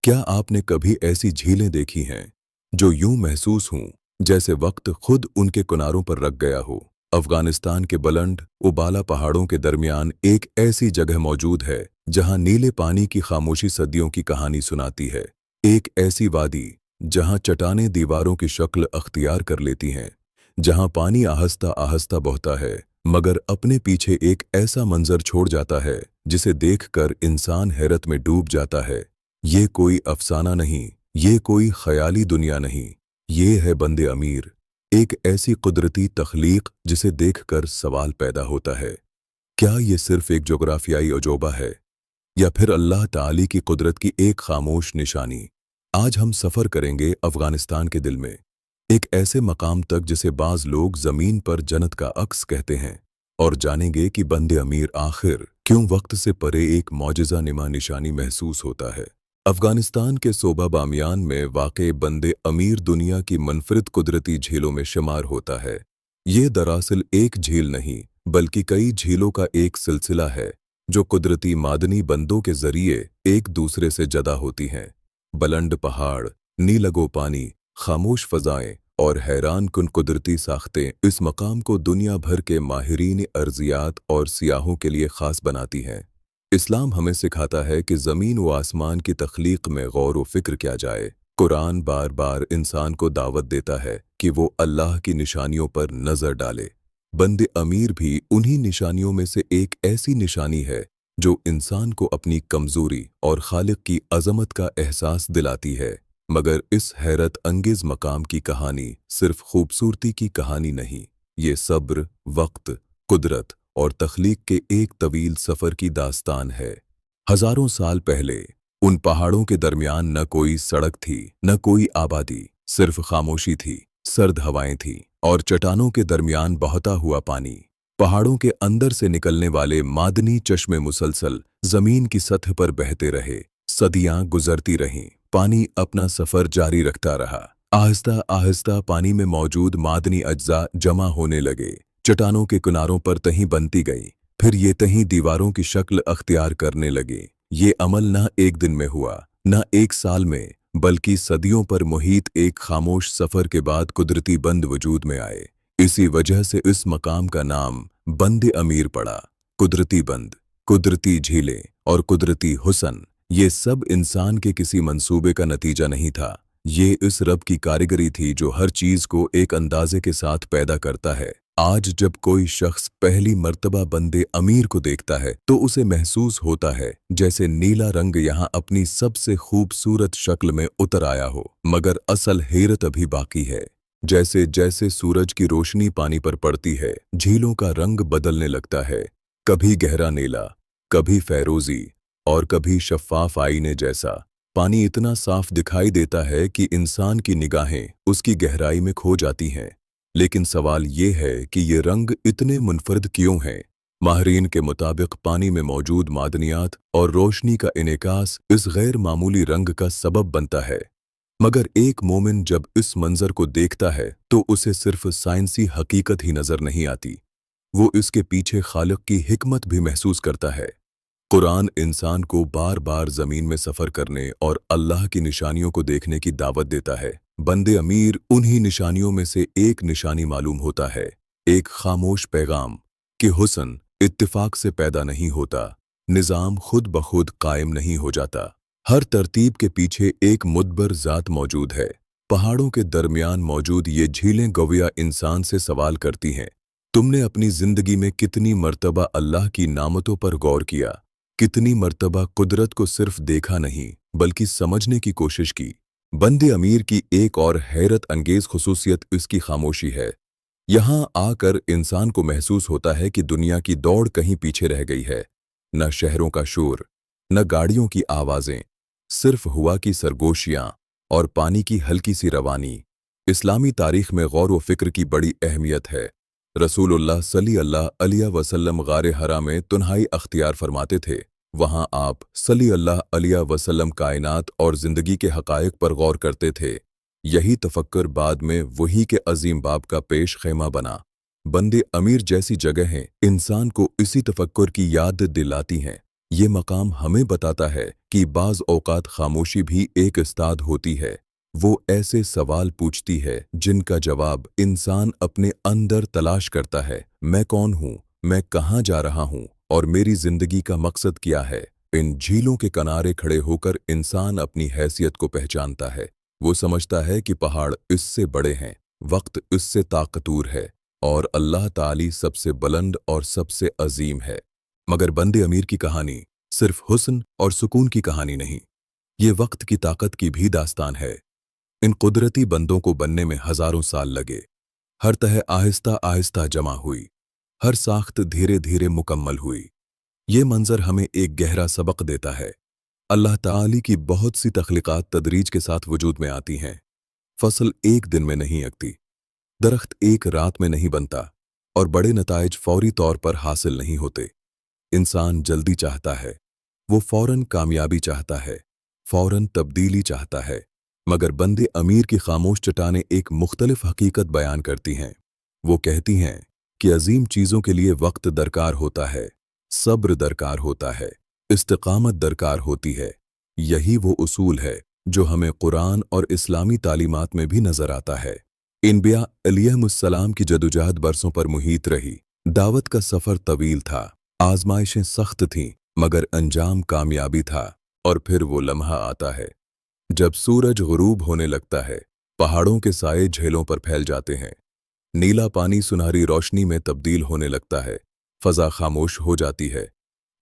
क्या आपने कभी ऐसी झीलें देखी हैं जो यूं महसूस हों जैसे वक्त खुद उनके किनारों पर रख गया हो? अफगानिस्तान के बुलंद उबाला पहाड़ों के दरमियान एक ऐसी जगह मौजूद है जहां नीले पानी की खामोशी सदियों की कहानी सुनाती है। एक ऐसी वादी जहां चट्टानें दीवारों की शक्ल अख्तियार कर लेती हैं, जहां पानी आहिस्ता आहिस्ता बहता है मगर अपने पीछे एक ऐसा मंजर छोड़ जाता है जिसे देखकर इंसान हैरत में डूब जाता है। ये कोई अफसाना नहीं, ये कोई ख्याली दुनिया नहीं, ये है बंदे अमीर, एक ऐसी कुदरती तख्लीक जिसे देखकर सवाल पैदा होता है, क्या ये सिर्फ एक जोग्राफियाई अजूबा है या फिर अल्लाह ताली की कुदरत की एक खामोश निशानी? आज हम सफ़र करेंगे अफगानिस्तान के दिल में, एक ऐसे मकाम तक जिसे बाज़ लोग ज़मीन पर जन्नत का अक्स कहते हैं, और जानेंगे कि बंदे अमीर आखिर क्यों वक्त से परे एक मौजज़ा निमा निशानी महसूस होता है। अफगानिस्तान के सोबा बामियान में वाक़े बंदे अमीर दुनिया की मनफरद कुदरती झीलों में शुमार होता है। ये दरअसल एक झील नहीं बल्कि कई झीलों का एक सिलसिला है जो कुदरती मादनी बंदों के जरिए एक दूसरे से जुदा होती हैं। बुलंद पहाड़, नीलगो पानी, खामोश फ़ज़ाएं और हैरान कुन कुदरती साख्तें इस मकाम को दुनिया भर के माहिरीन अर्ज़ियात और सियाहों के लिए ख़ास बनाती हैं। इस्लाम हमें सिखाता है कि ज़मीन व आसमान की तख्लीक में गौर व फिक्र किया जाए। कुरान बार बार इंसान को दावत देता है कि वो अल्लाह की निशानियों पर नज़र डाले। बंदे अमीर भी उन्हीं निशानियों में से एक ऐसी निशानी है जो इंसान को अपनी कमज़ोरी और खालिक की अज़मत का एहसास दिलाती है। मगर इस हैरत अंगेज़ मकाम की कहानी सिर्फ खूबसूरती की कहानी नहीं, ये सब्र, वक्त, कुदरत और तख्लीक के एक तवील सफ़र की दास्तान है। हज़ारों साल पहले उन पहाड़ों के दरमियान न कोई सड़क थी, न कोई आबादी, सिर्फ खामोशी थी, सर्द हवाएं थीं और चट्टानों के दरमियान बहता हुआ पानी। पहाड़ों के अंदर से निकलने वाले मादनी चश्मे मुसलसल ज़मीन की सतह पर बहते रहे। सदियां गुजरती रहीं, पानी अपना सफ़र जारी रखता रहा। आहिस्ता आहिस्ता पानी में मौजूद मादनी अज्जा जमा होने लगे, चट्टानों के किनारों पर तहीं बनती गई, फिर ये तहीं दीवारों की शक्ल अख्तियार करने लगे। ये अमल न एक दिन में हुआ, न एक साल में, बल्कि सदियों पर मुहीत एक खामोश सफ़र के बाद कुदरती बंद वजूद में आए। इसी वजह से इस मकाम का नाम बंदे अमीर पड़ा। कुदरती बंद, कुदरती झीलें और कुदरती हुस्न, ये सब इंसान के किसी मंसूबे का नतीजा नहीं था। ये इस रब की कारीगरी थी जो हर चीज़ को एक अंदाजे के साथ पैदा करता है। आज जब कोई शख्स पहली मर्तबा बंदे अमीर को देखता है तो उसे महसूस होता है जैसे नीला रंग यहाँ अपनी सबसे खूबसूरत शक्ल में उतर आया हो। मगर असल हैरत अभी बाकी है। जैसे जैसे सूरज की रोशनी पानी पर पड़ती है, झीलों का रंग बदलने लगता है, कभी गहरा नीला, कभी फैरोज़ी और कभी शफ़ाफ़ आईने जैसा। पानी इतना साफ दिखाई देता है कि इंसान की निगाहें उसकी गहराई में खो जाती हैं। लेकिन सवाल ये है कि ये रंग इतने मुनफरद क्यों हैं? माहिरीन के मुताबिक पानी में मौजूद मादनियात और रोशनी का इनेकास इस गैर मामूली रंग का सबब बनता है। मगर एक मोमिन जब इस मंजर को देखता है तो उसे सिर्फ साइंसी हकीकत ही नज़र नहीं आती, वो इसके पीछे खालिक की हिकमत भी महसूस करता है। कुरान इंसान को बार बार ज़मीन में सफ़र करने और अल्लाह की निशानियों को देखने की दावत देता है। बंदे अमीर उन्हीं निशानियों में से एक निशानी मालूम होता है, एक खामोश पैगाम कि हुस्न इत्तिफाक से पैदा नहीं होता, निज़ाम खुद ब खुद कायम नहीं हो जाता। हर तरतीब के पीछे एक मुदब्बर ज़ात मौजूद है। पहाड़ों के दरमियान मौजूद ये झीलें गविया इंसान से सवाल करती हैं, तुमने अपनी ज़िंदगी में कितनी मर्तबा अल्लाह की नामतों पर गौर किया? कितनी मर्तबा कुदरत को सिर्फ देखा नहीं बल्कि समझने की कोशिश की? बंदे अमीर की एक और हैरत अंगेज़ खुसूसियत इसकी खामोशी है। यहाँ आकर इंसान को महसूस होता है कि दुनिया की दौड़ कहीं पीछे रह गई है। न शहरों का शोर, न गाड़ियों की आवाज़ें, सिर्फ हवा की सरगोशियाँ और पानी की हल्की सी रवानी। इस्लामी तारीख में गौर व फिक्र की बड़ी अहमियत है। रसूलुल्लाह सल्लल्लाहु अलैहि वसल्लम गारे हरा में तन्हाई अख्तियार फरमाते थे। वहाँ आप सल्लल्लाहु अलैहि वसल्लम कायनात और ज़िंदगी के हक़ाइक़ पर गौर करते थे। यही तफक्कुर बाद में वही के अजीम बाब का पेश खेमा बना। बंदे अमीर जैसी जगहें इंसान को इसी तफक्कुर की याद दिलाती हैं। ये मकाम हमें बताता है कि बाज़ औक़ात खामोशी भी एक उस्ताद होती है। वो ऐसे सवाल पूछती है जिनका जवाब इंसान अपने अंदर तलाश करता है। मैं कौन हूँ? मैं कहाँ जा रहा हूँ? और मेरी ज़िंदगी का मकसद क्या है? इन झीलों के किनारे खड़े होकर इंसान अपनी हैसियत को पहचानता है। वो समझता है कि पहाड़ इससे बड़े हैं, वक्त इससे ताकतूर है और अल्लाह ताली सबसे बुलंद और सबसे अजीम है। मगर बंदे अमीर की कहानी सिर्फ हुस्न और सुकून की कहानी नहीं, ये वक्त की ताकत की भी दास्तान है। इन कुदरती बंदों को बनने में हजारों साल लगे। हर तह आहिस्ता आहिस्ता जमा हुई, हर साख्त धीरे धीरे मुकम्मल हुई। ये मंजर हमें एक गहरा सबक देता है। अल्लाह ताली की बहुत सी तख्लीकात तदरीज के साथ वजूद में आती हैं। फसल एक दिन में नहीं अगती, दरख्त एक रात में नहीं बनता और बड़े नताइज फौरी तौर पर हासिल नहीं होते। इंसान जल्दी चाहता है, वो फौरन कामयाबी चाहता है, फौरन तब्दीली चाहता है। मगर बंदे अमीर की खामोश चट्टानें एक मुख्तलिफ हकीकत बयान करती हैं। वो कहती हैं कि अजीम चीज़ों के लिए वक्त दरकार होता है, सब्र दरकार होता है, इस्तिकामत दरकार होती है। यही वो उसूल है जो हमें कुरान और इस्लामी तालीमात में भी नजर आता है। इन्बिया अलैहिमुस्सलाम की जदोजहद बरसों पर मुहीत रही। दावत का सफ़र तवील था, आजमाइशें सख्त थीं, मगर अंजाम कामयाबी था। और फिर वो लम्हा आता है जब सूरज गुरूब होने लगता है, पहाड़ों के साए झेलों पर फैल जाते हैं, नीला पानी सुनहरी रोशनी में तब्दील होने लगता है, फजा खामोश हो जाती है।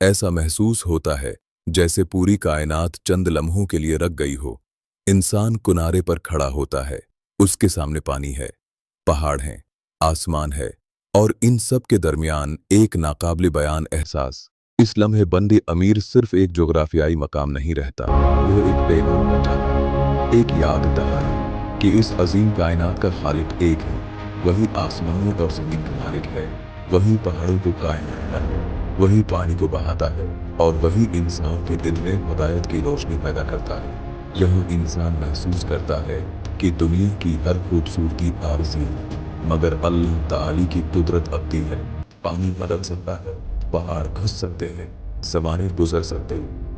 ऐसा महसूस होता है जैसे पूरी कायनात चंद लम्हों के लिए रख गई हो। इंसान किनारे पर खड़ा होता है, उसके सामने पानी है, पहाड़ हैं, आसमान है और इन सब के दरमियान एक नाकाबिल बयान एहसास। इस लम्हे बंदे अमीर सिर्फ एक जोग्राफियाई मकाम नहीं रहता, वो एक पैगाम बन जाता है, एक याद दहाड़ा कि इस अजीम कायनात का खालिक एक है। वही आसमानों और ज़मीन का मालिक है, वही पहाड़ों को कायम रखता है, वही पानी को बहाता है और वही इंसान के दिल में हिदायत की रोशनी पैदा करता है। यह इंसान महसूस करता है कि दुनिया की हर खूबसूरती आरज़ी है, मगर अल्लाह ताली की कुदरत अब्दी है। पानी बदल सकता है, पहाड़ घुस सकते हैं, ज़माने गुजर सकते हैं,